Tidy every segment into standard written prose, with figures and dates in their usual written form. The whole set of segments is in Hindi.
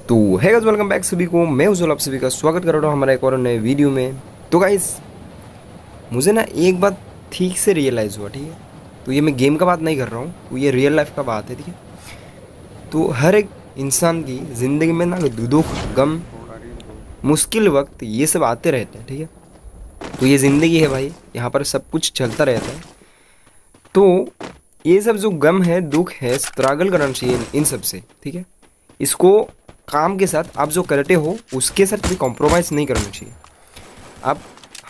तो है गाइस, वेलकम बैक सभी को। मैं उज्जवल आप सभी का स्वागत कर रहा हूँ हमारे एक और नए वीडियो में। तो गाइस, मुझे ना एक बात ठीक से रियलाइज़ हुआ, ठीक है। तो ये मैं गेम का बात नहीं कर रहा हूँ, तो ये रियल लाइफ का बात है, ठीक है। तो हर एक इंसान की ज़िंदगी में ना दुख, गम, मुश्किल वक्त ये सब आते रहते हैं, ठीक है। तो ये ज़िंदगी है भाई, यहाँ पर सब कुछ चलता रहता है। तो ये सब जो गम है, दुख है, स्ट्रगल करना चाहिए इन सब से, ठीक है। इसको काम के साथ आप जो करते हो उसके साथ कभी कॉम्प्रोमाइज़ नहीं करना चाहिए। आप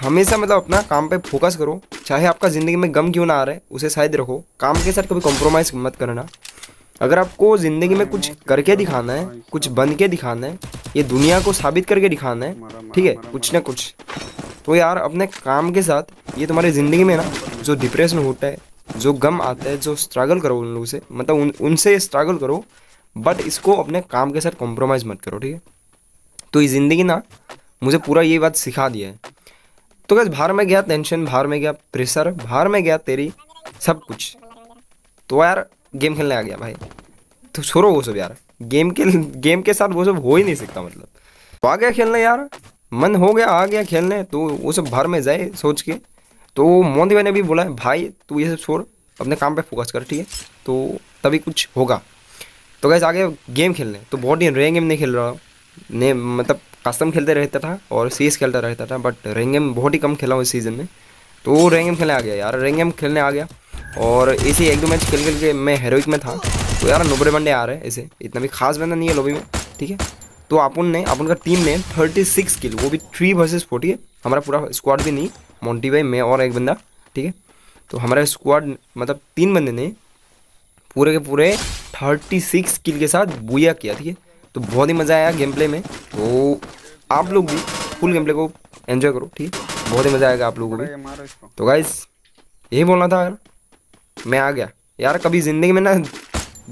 हमेशा मतलब अपना काम पे फोकस करो, चाहे आपका ज़िंदगी में गम क्यों ना आ रहा है उसे शायद रखो, काम के साथ कभी कॉम्प्रोमाइज़ मत करना। अगर आपको ज़िंदगी में कुछ करके दिखाना है, कुछ बन के दिखाना है, ये दुनिया को साबित करके दिखाना है, ठीक है, कुछ ना कुछ, तो यार अपने काम के साथ ये तुम्हारी ज़िंदगी में ना जो डिप्रेशन होता है, जो गम आता है, जो स्ट्रगल करो उन लोगों से, मतलब उनसे स्ट्रगल करो, बट इसको अपने काम के साथ कॉम्प्रोमाइज़ मत करो, ठीक है। तो ये ज़िंदगी ना मुझे पूरा ये बात सिखा दिया है। तो बस बाहर में गया टेंशन, बाहर में गया प्रेशर, बाहर में गया तेरी सब कुछ, तो यार गेम खेलने आ गया भाई। तो छोड़ो वो सब यार, गेम के साथ वो सब हो ही नहीं सकता, मतलब तो आ गया खेलने यार, मन हो गया आ गया खेलने, तो वो सब बाहर में जाए सोच के। तो मोदी भाई ने भी बोला है भाई तू ये सब छोड़, अपने काम पे फोकस कर, ठीक है, तो तभी कुछ होगा। तो गैस आ गया गेम खेलने, तो बहुत ही रेंग गेम नहीं खेल रहा ने, मतलब कस्टम खेलते रहता था और सीएस खेलता रहता था, बट रेंग गेम बहुत ही कम खेला हूँ इस सीज़न में। तो रेंग गेम खेलने आ गया यार, रेंग गेम खेलने आ गया, और ऐसे एक दो मैच खेल खेल के मैं हेरोइक में था। तो यार नोबरे बंदे आ रहे हैं, ऐसे इतना भी खास बंदा नहीं है लॉबी में, ठीक है। तो अपन का टीम ने 36 किल, वो भी 3 वर्सेस 4, ठीक है। हमारा पूरा स्क्वाड भी नहीं, मोंटी भाई, मैं और एक बंदा, ठीक है। तो हमारा स्क्वाड मतलब 3 बंदे ने पूरे के पूरे 36 किल के साथ बुया किया, ठीक है। तो बहुत ही मज़ा आया गेम प्ले में। तो आप लोग भी फुल गेम प्ले को एंजॉय करो, ठीक है, बहुत ही मज़ा आएगा आप लोगों को भी। तो गाइस यही बोलना था यार, मैं आ गया यार। कभी ज़िंदगी में ना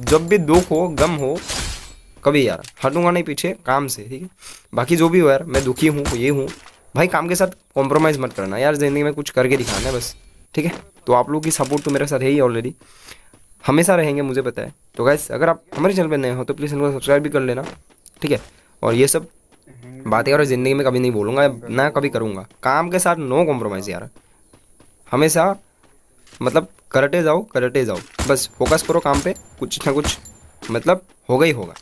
जब भी दुख हो, गम हो, कभी यार हटूंगा नहीं पीछे काम से, ठीक है। बाकी जो भी हो यार, मैं दुखी हूँ, ये हूँ भाई, काम के साथ कॉम्प्रोमाइज़ मत करना यार, ज़िंदगी में कुछ करके दिखाना है बस, ठीक है। तो आप लोग की सपोर्ट तो मेरे साथ है ही ऑलरेडी, हमेशा रहेंगे, मुझे पता है। तो गाइस अगर आप हमारे चैनल पर नए हो तो प्लीज़ चैनल को सब्सक्राइब भी कर लेना, ठीक है। और ये सब बातें और ज़िंदगी में कभी नहीं बोलूँगा ना, कभी करूँगा। काम के साथ नो कॉम्प्रोमाइज़ यार, हमेशा मतलब करते जाओ, बस फोकस करो काम पे, कुछ ना कुछ मतलब होगा ही होगा।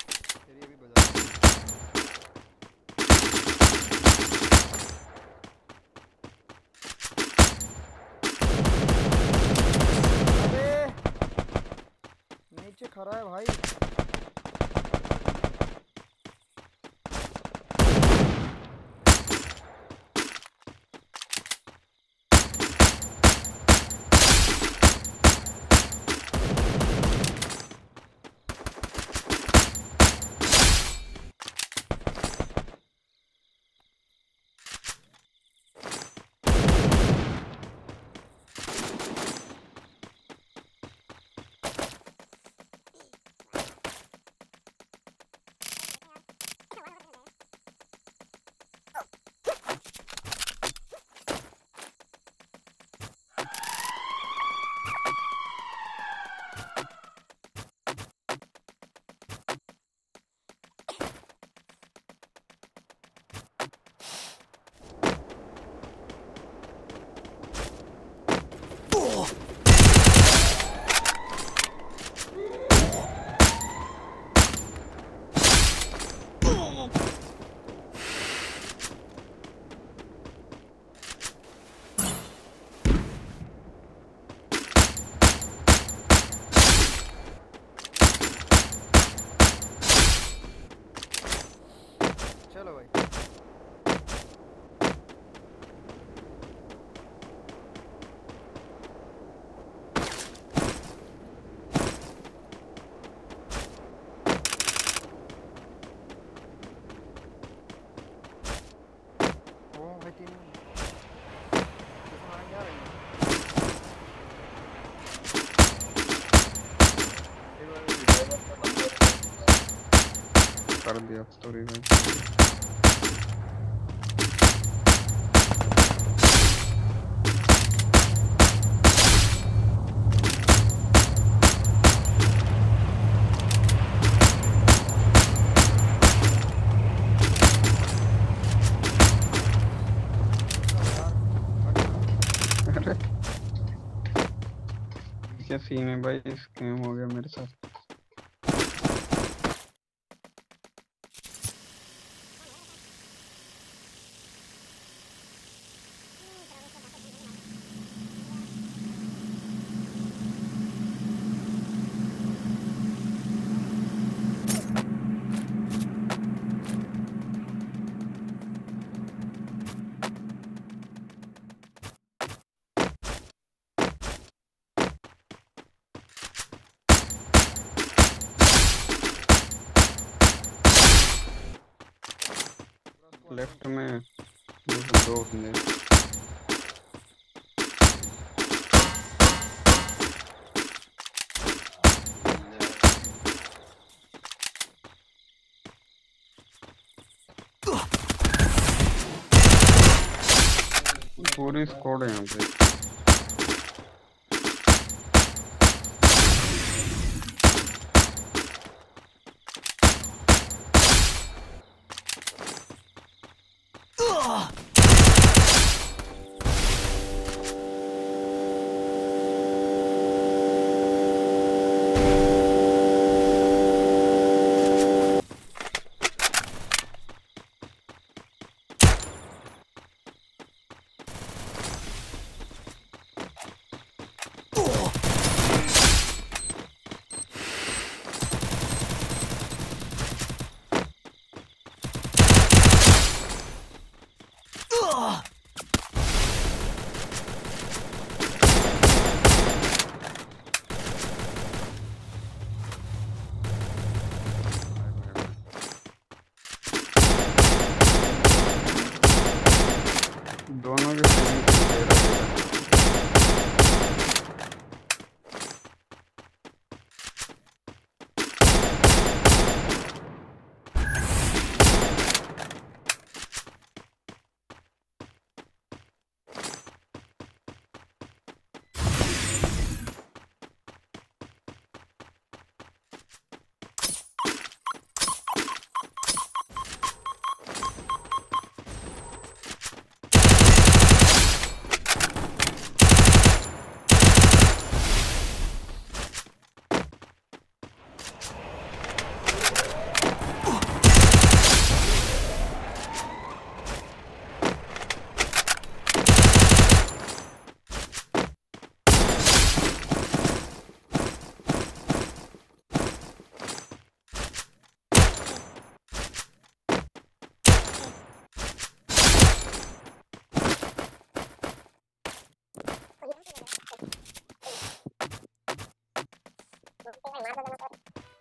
नीचे खड़ा है भाई। चलो भाई। ओ भाई टीम कितना आ रही कर दिया स्टोरी में। क्या सीन है भाई, स्कैम हो गया मेरे साथ। लेफ्ट में दो बंदे। पूरी स्क्वाड है यहाँ पे। दोनों के सेम तेरा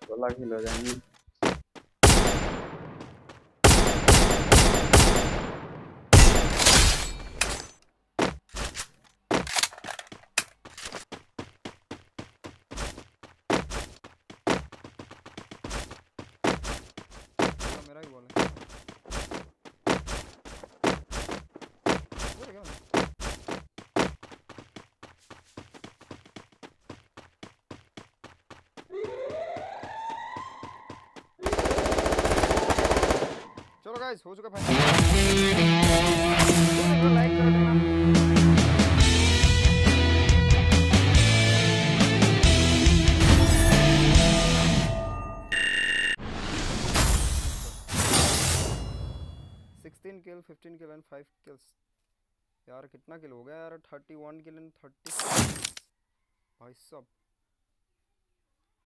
बोला किल हो जाएंगे। मेरा ही बॉल है। वो क्या? चलो गाइस हो चुका फाइनल। लाइक कर देना। Sixteen kill 15 kill and 5 kills. यार कितना किल हो गया यार, 31 किल एंड 30 भाई साहब।